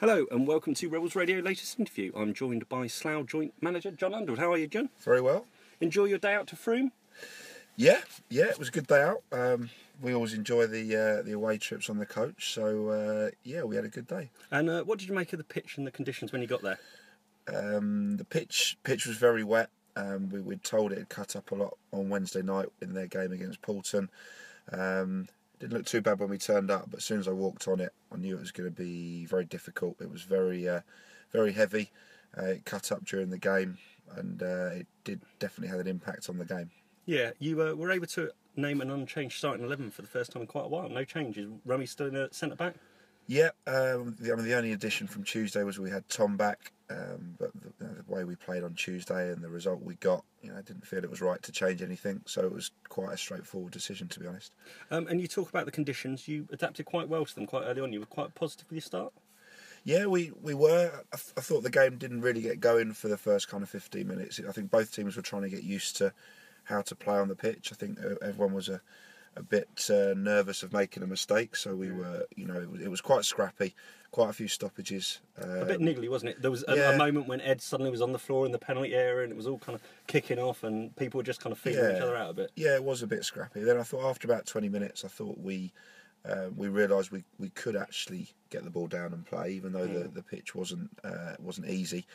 Hello and welcome to Rebels Radio latest interview. I'm joined by Slough joint manager Jon Underwood. How are you, Jon? Very well. Enjoy your day out to Frome? Yeah, it was a good day out. We always enjoy the away trips on the coach, so we had a good day. And what did you make of the pitch and the conditions when you got there? The pitch was very wet. We'd told it had cut up a lot on Wednesday night in their game against Poulton. Didn't look too bad when we turned up, but as soon as I walked on it, I knew it was going to be very difficult. It was very heavy. It cut up during the game, and it did definitely have an impact on the game. Yeah, you were able to name an unchanged starting 11 for the first time in quite a while. No changes. Rummy still in at centre back? Yeah, the only addition from Tuesday was we had Tom back, but the way we played on Tuesday and the result we got, I didn't feel it was right to change anything, so it was quite a straightforward decision, to be honest. And you talk about the conditions. You adapted quite well to them quite early on. You were quite positive with your start? Yeah, we were. I thought the game didn't really get going for the first kind of 15 minutes. I think both teams were trying to get used to how to play on the pitch. I think everyone was a bit nervous of making a mistake, so we were, it was quite scrappy, quite a few stoppages. A bit niggly, wasn't it? There was a moment when Ed suddenly was on the floor in the penalty area and it was all kind of kicking off and people were just kind of figuring each other out a bit. Yeah, it was a bit scrappy. Then I thought after about 20 minutes, I thought we realised we could actually get the ball down and play, even though the pitch wasn't easy.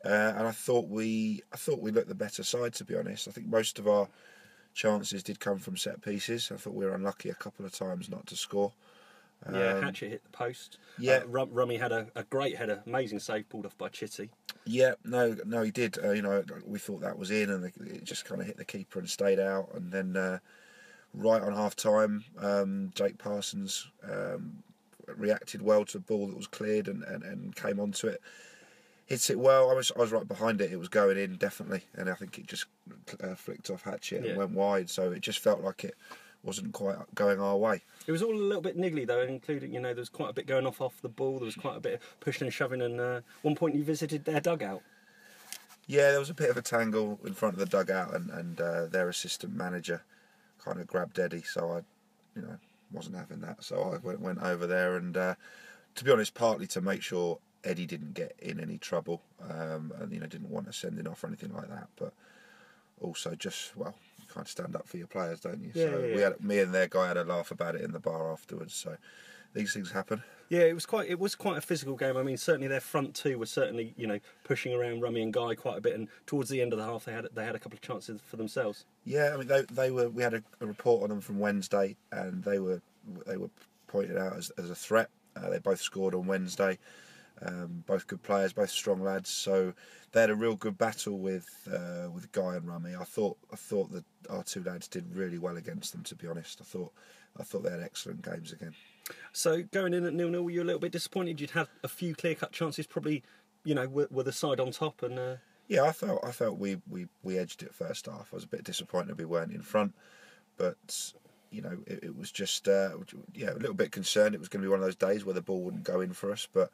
And I thought we looked the better side, to be honest. I think most of our chances did come from set pieces. I thought we were unlucky a couple of times not to score. Hatchett hit the post. Yeah, Rummy had a great header, amazing save pulled off by Chitty. Yeah, no, he did. We thought that was in, and it just kind of hit the keeper and stayed out. And then right on half time, Jake Parsons reacted well to a ball that was cleared and came onto it. Hits it well. I was right behind it. It was going in definitely, and I think it just flicked off Hatchett and went wide. So it just felt like it wasn't quite going our way. It was all a little bit niggly though, including there was quite a bit going off the ball. There was quite a bit of pushing and shoving. And one point you visited their dugout. Yeah, there was a bit of a tangle in front of the dugout, and their assistant manager kind of grabbed Eddie. So I, wasn't having that. So I went over there, and to be honest, partly to make sure Eddie didn't get in any trouble, and didn't want to send him off or anything like that. But also, just you can't stand up for your players, don't you? Yeah, so yeah. me and their guy had a laugh about it in the bar afterwards. So these things happen. Yeah, it was quite a physical game. I mean, certainly their front two were certainly pushing around Rummy and Guy quite a bit, and towards the end of the half they had a couple of chances for themselves. Yeah, I mean they were. We had a report on them from Wednesday, and they were pointed out as a threat. They both scored on Wednesday. Both good players, both strong lads. So they had a real good battle with Guy and Rummy. I thought that our two lads did really well against them. To be honest, I thought they had excellent games again. So going in at 0-0, were you a little bit disappointed? You'd had a few clear-cut chances, probably, were the side on top, and yeah, I felt we edged it first half. I was a bit disappointed we weren't in front, but it was just a little bit concerned. It was going to be one of those days where the ball wouldn't go in for us, but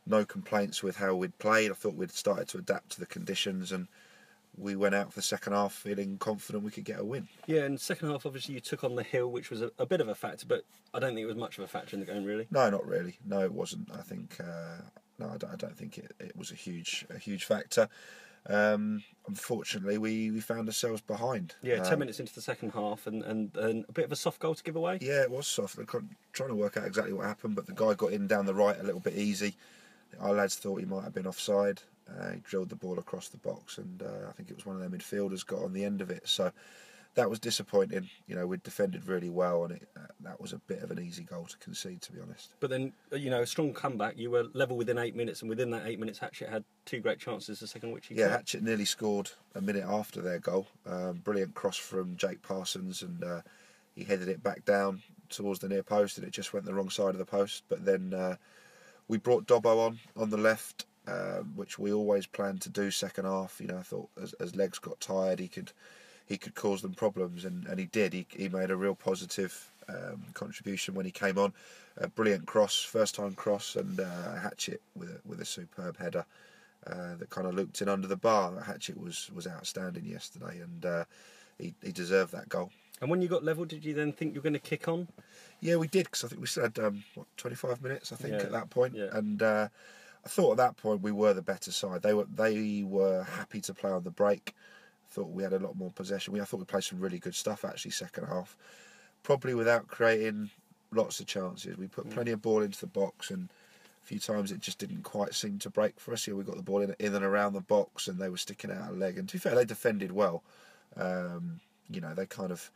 no complaints with how we'd played. I thought we'd started to adapt to the conditions, and we went out for the second half feeling confident we could get a win. Yeah, and second half, obviously, you took on the Hill, which was a bit of a factor, but I don't think it was much of a factor in the game, really. No, not really. No, it wasn't. I think I don't think it was a huge factor. Unfortunately, we found ourselves behind. Yeah, 10 minutes into the second half, and a bit of a soft goal to give away. Yeah, it was soft. I'm trying to work out exactly what happened, but the guy got in down the right a little bit easy. Our lads thought he might have been offside. He drilled the ball across the box, and I think it was one of their midfielders got on the end of it. So that was disappointing. We'd defended really well, and that was a bit of an easy goal to concede, to be honest. But then, a strong comeback. You were level within 8 minutes, and within that 8 minutes, Hatchett had two great chances, the second of which he caught. Hatchett nearly scored a minute after their goal. Brilliant cross from Jake Parsons, and he headed it back down towards the near post, and it just went the wrong side of the post. But then we brought Dobbo on the left, which we always planned to do second half. I thought as legs got tired, he could cause them problems, and he did. He made a real positive contribution when he came on. A brilliant cross, first time cross, and Hatchett with a superb header that kind of looped in under the bar. Hatchett was outstanding yesterday, and he deserved that goal. And when you got level, did you then think you were going to kick on? Yeah, we did, because I think we still had 25 minutes, I think, at that point. Yeah. And I thought at that point we were the better side. They were happy to play on the break. Thought we had a lot more possession. I thought we played some really good stuff actually second half. Probably without creating lots of chances. We put plenty of ball into the box, and a few times it just didn't quite seem to break for us. We got the ball in and around the box, and they were sticking out a leg. And to be fair, they defended well. They kind of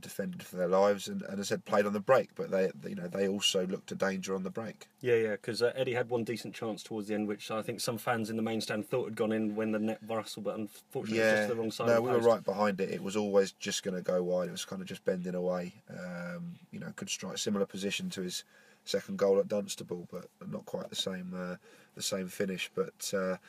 defended for their lives, and as I said, played on the break. But they also looked to danger on the break. Yeah, because Eddie had one decent chance towards the end, which I think some fans in the main stand thought had gone in when the net rustled, but unfortunately it was just the wrong side. No, we were right behind it. It was always just going to go wide. It was kind of just bending away. Could strike similar position to his second goal at Dunstable, but not quite the same finish. But I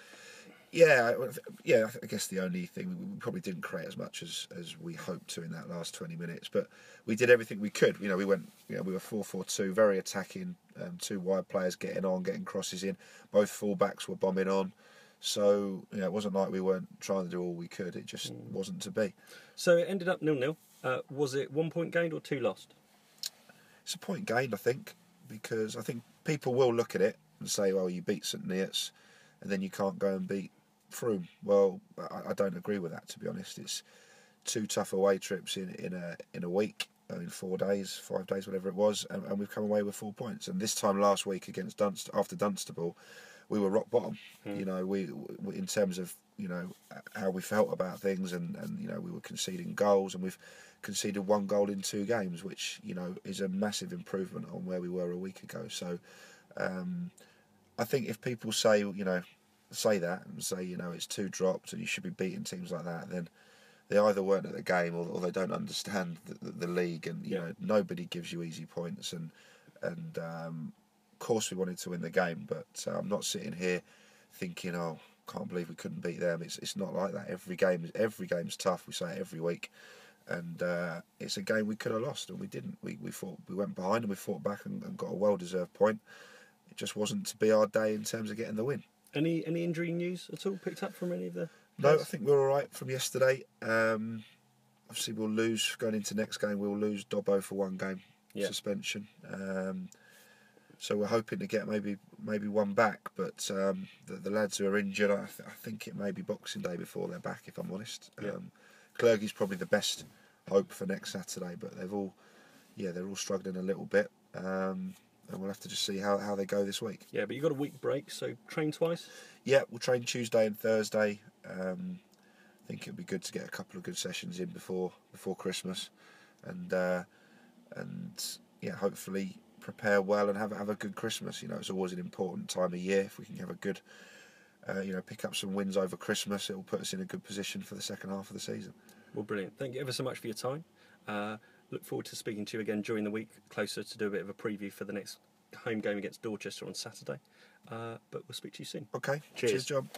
guess the only thing we probably didn't create as much as we hoped to in that last 20 minutes, but we did everything we could. We were 4-4-2, very attacking, two wide players getting crosses in, both full-backs were bombing on. So it wasn't like we weren't trying to do all we could. It just wasn't to be. So it ended up 0-0. Was it 1 point gained or 2 lost? It's a point gained, I think, because I think people will look at it and say, well, you beat St Neots and then you can't go and beat Frome. Well, I don't agree with that, to be honest. It's 2 tough away trips in a week, 4 days, 5 days, whatever it was, and we've come away with 4 points. And this time last week against after Dunstable, we were rock bottom. We in terms of how we felt about things, and we were conceding goals, and we've conceded 1 goal in 2 games, which is a massive improvement on where we were a week ago. So I think if people say that and say it's 2 drops and you should be beating teams like that, then they either weren't at the game or they don't understand the league. And nobody gives you easy points. And of course we wanted to win the game, but I'm not sitting here thinking, oh, can't believe we couldn't beat them. It's not like that. Every game's tough. We say it every week, and it's a game we could have lost, and we didn't. We went behind and we fought back and got a well-deserved point. It just wasn't to be our day in terms of getting the win. Any injury news at all picked up from any of the players? No, I think we're all right from yesterday. Obviously, we'll lose going into next game. We'll lose Dobbo for 1 game suspension. So we're hoping to get maybe 1 back, but the lads who are injured, I think it may be Boxing Day before they're back, if I'm honest. Clergy's probably the best hope for next Saturday, but they're all struggling a little bit, and we'll have to just see how they go this week. Yeah, but you've got a week break, so train twice? Yeah, we'll train Tuesday and Thursday. I think it'd be good to get a couple of good sessions in before Christmas, and hopefully prepare well and have a good Christmas. It's always an important time of year. If we can have a good, pick up some wins over Christmas, it will put us in a good position for the second half of the season. Well, brilliant. Thank you ever so much for your time. Look forward to speaking to you again during the week, closer to do a bit of a preview for the next home game against Dorchester on Saturday. But we'll speak to you soon. Okay. Cheers, John.